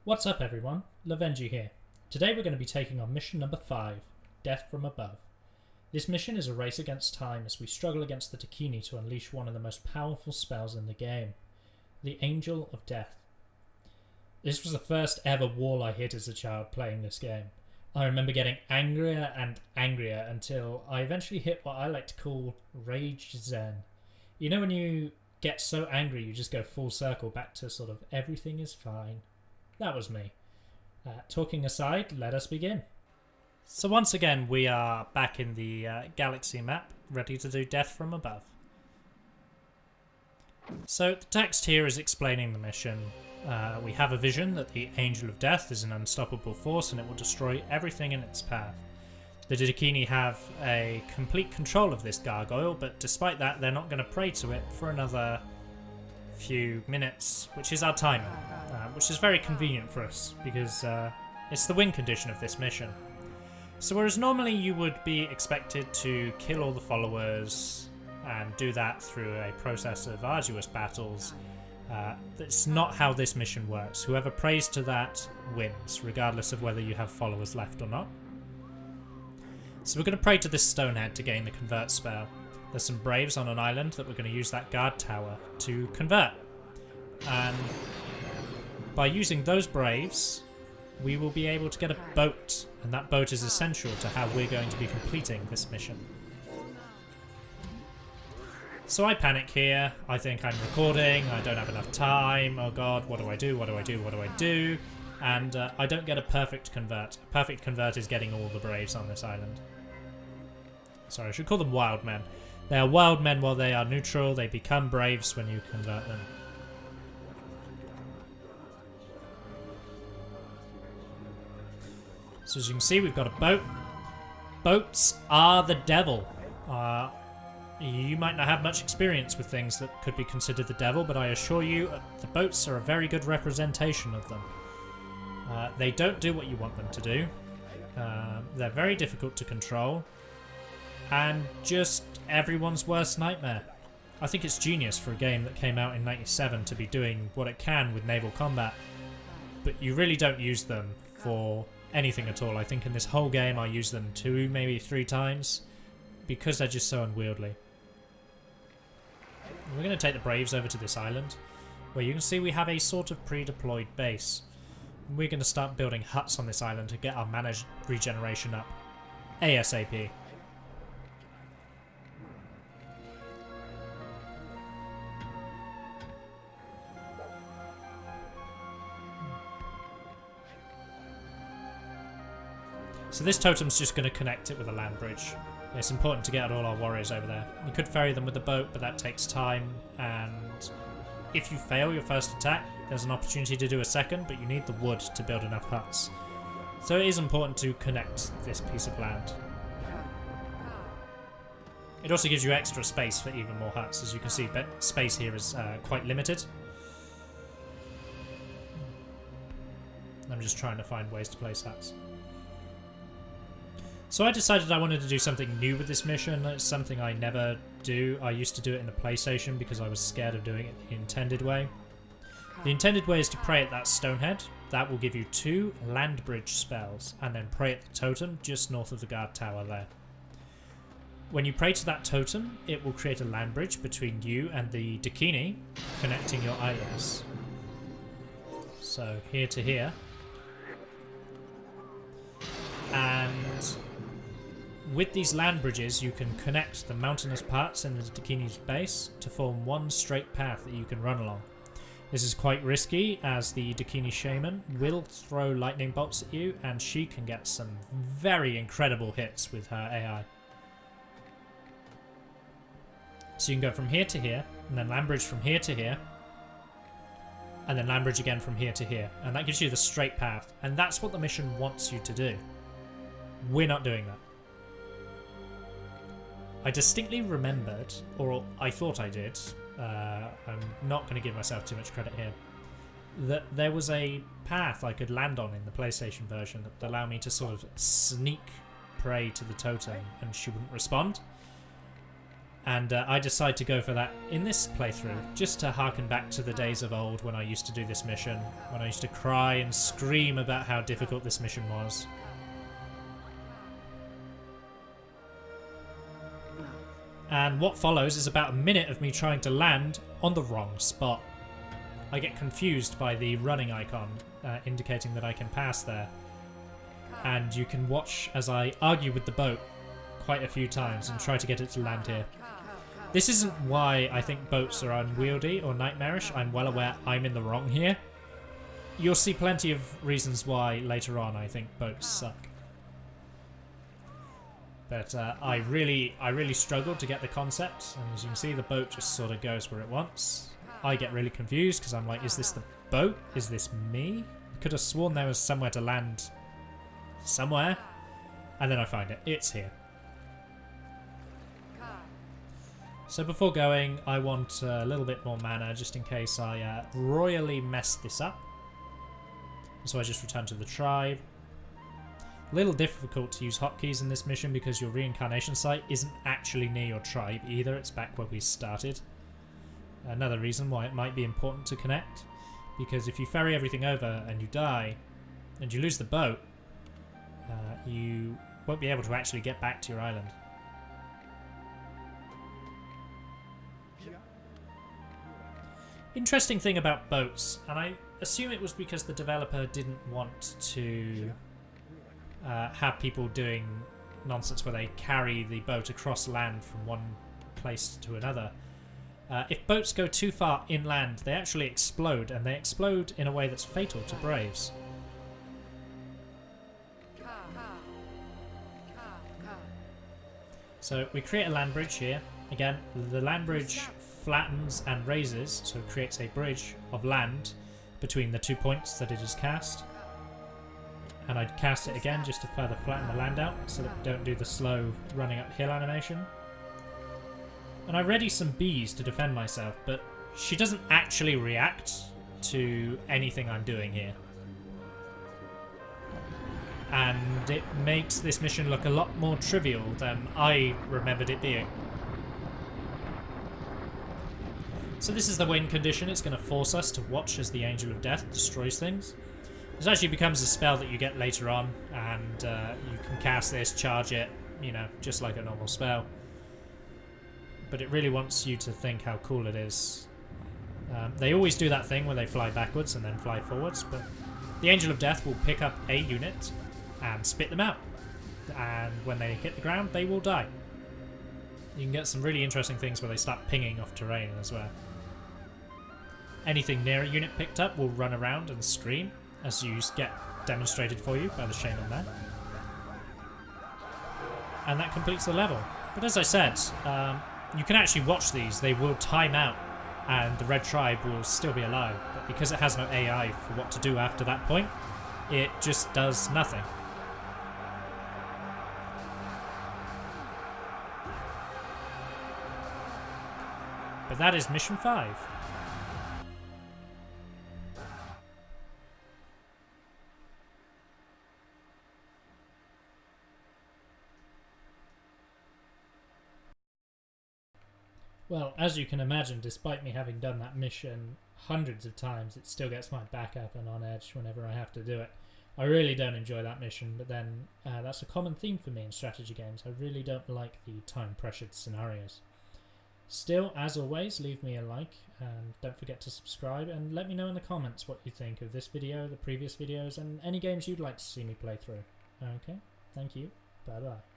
What's up everyone, Lovenji here. Today we're going to be taking on mission number 5, Death from Above. This mission is a race against time as we struggle against the Dakini to unleash one of the most powerful spells in the game, the Angel of Death. This was the first ever wall I hit as a child playing this game. I remember getting angrier and angrier until I eventually hit what I like to call Rage Zen. You know when you get so angry you just go full circle back to sort of everything is fine. That was me. Talking aside, let us begin. So once again, we are back in the galaxy map, ready to do Death from Above. So the text here is explaining the mission. We have a vision that the Angel of Death is an unstoppable force and it will destroy everything in its path. The Dakini have a complete control of this gargoyle, but despite that, they're not going to pray to it for another few minutes, which is our timer, which is very convenient for us because it's the win condition of this mission. So whereas normally you would be expected to kill all the followers and do that through a process of arduous battles, that's not how this mission works. Whoever prays to that wins, regardless of whether you have followers left or not. So we're going to pray to this stonehead to gain the convert spell. There's some braves on an island that we're going to use that guard tower to convert. And by using those braves, we will be able to get a boat. And that boat is essential to how we're going to be completing this mission. So I panic here. I think I'm recording. I don't have enough time. Oh god, what do I do? What do I do? What do I do? And I don't get a perfect convert. A perfect convert is getting all the braves on this island. Sorry, I should call them wild men. They are wild men while they are neutral. They become braves when you convert them. So as you can see, we've got a boat. Boats are the devil. You might not have much experience with things that could be considered the devil, but I assure you the boats are a very good representation of them. They don't do what you want them to do. They're very difficult to control. And just everyone's worst nightmare. I think it's genius for a game that came out in '97 to be doing what it can with naval combat, but you really don't use them for anything at all. I think in this whole game I used them 2, maybe 3 times, because they're just so unwieldy. We're going to take the Braves over to this island, where you can see we have a sort of pre-deployed base. We're going to start building huts on this island to get our mana regeneration up ASAP. So this totem's just going to connect it with a land bridge. It's important to get all our warriors over there. You could ferry them with the boat, but that takes time, and if you fail your first attack, there's an opportunity to do a second, but you need the wood to build enough huts. So it is important to connect this piece of land. It also gives you extra space for even more huts. As you can see, space here is quite limited. I'm just trying to find ways to place huts. So I decided I wanted to do something new with this mission. It's something I never do. I used to do it in the PlayStation because I was scared of doing it the intended way. The intended way is to pray at that stonehead. That will give you 2 land bridge spells, and then pray at the totem just north of the guard tower there. When you pray to that totem, it will create a land bridge between you and the Dakini, connecting your islands. So here to here. And with these land bridges, you can connect the mountainous parts in the Dakini's base to form one straight path that you can run along. This is quite risky, as the Dakini shaman will throw lightning bolts at you, and she can get some very incredible hits with her AI. So you can go from here to here, and then land bridge from here to here, and then land bridge again from here to here, and that gives you the straight path, and that's what the mission wants you to do. We're not doing that. I distinctly remembered, or I thought I did, I'm not going to give myself too much credit here, that there was a path I could land on in the PlayStation version that would allow me to sort of sneak prey to the totem and she wouldn't respond. And I decide to go for that in this playthrough, just to harken back to the days of old when I used to do this mission, when I used to cry and scream about how difficult this mission was. And what follows is about a minute of me trying to land on the wrong spot. I get confused by the running icon, indicating that I can pass there. And you can watch as I argue with the boat quite a few times and try to get it to land here. This isn't why I think boats are unwieldy or nightmarish. I'm well aware I'm in the wrong here. You'll see plenty of reasons why later on I think boats suck. But I really struggled to get the concept, and as you can see, the boat just sort of goes where it wants. I get really confused because I'm like, is this the boat? Is this me? I could have sworn there was somewhere to land somewhere, and then I find it. It's here. So before going, I want a little bit more mana just in case I royally mess this up. So I just return to the tribe. A little difficult to use hotkeys in this mission because your reincarnation site isn't actually near your tribe either, it's back where we started. Another reason why it might be important to connect, because if you ferry everything over and you die, and you lose the boat, you won't be able to actually get back to your island. Interesting thing about boats, and I assume it was because the developer didn't want to have people doing nonsense where they carry the boat across land from one place to another. If boats go too far inland, they actually explode, and they explode in a way that's fatal to Braves. So we create a land bridge here. Again, the land bridge flattens and raises, so it creates a bridge of land between the 2 points that it is cast. And I'd cast it again just to further flatten the land out so that we don't do the slow running uphill animation. And I ready some bees to defend myself, but she doesn't actually react to anything I'm doing here. And it makes this mission look a lot more trivial than I remembered it being. So this is the win condition. It's going to force us to watch as the Angel of Death destroys things. This actually becomes a spell that you get later on, and you can cast this, charge it, you know, just like a normal spell. But it really wants you to think how cool it is. They always do that thing where they fly backwards and then fly forwards, but the Angel of Death will pick up a unit and spit them out. And when they hit the ground, they will die. You can get some really interesting things where they start pinging off terrain as well. Anything near a unit picked up will run around and scream, as you get demonstrated for you by the shaman there. And that completes the level. But as I said, you can actually watch these. They will time out, and the Red Tribe will still be alive. But because it has no AI for what to do after that point, it just does nothing. But that is Mission 5. Well, as you can imagine, despite me having done that mission hundreds of times, it still gets my back up and on edge whenever I have to do it. I really don't enjoy that mission, but then that's a common theme for me in strategy games. I really don't like the time-pressured scenarios. Still, as always, leave me a like, and don't forget to subscribe, and let me know in the comments what you think of this video, the previous videos, and any games you'd like to see me play through. Okay, thank you, bye bye.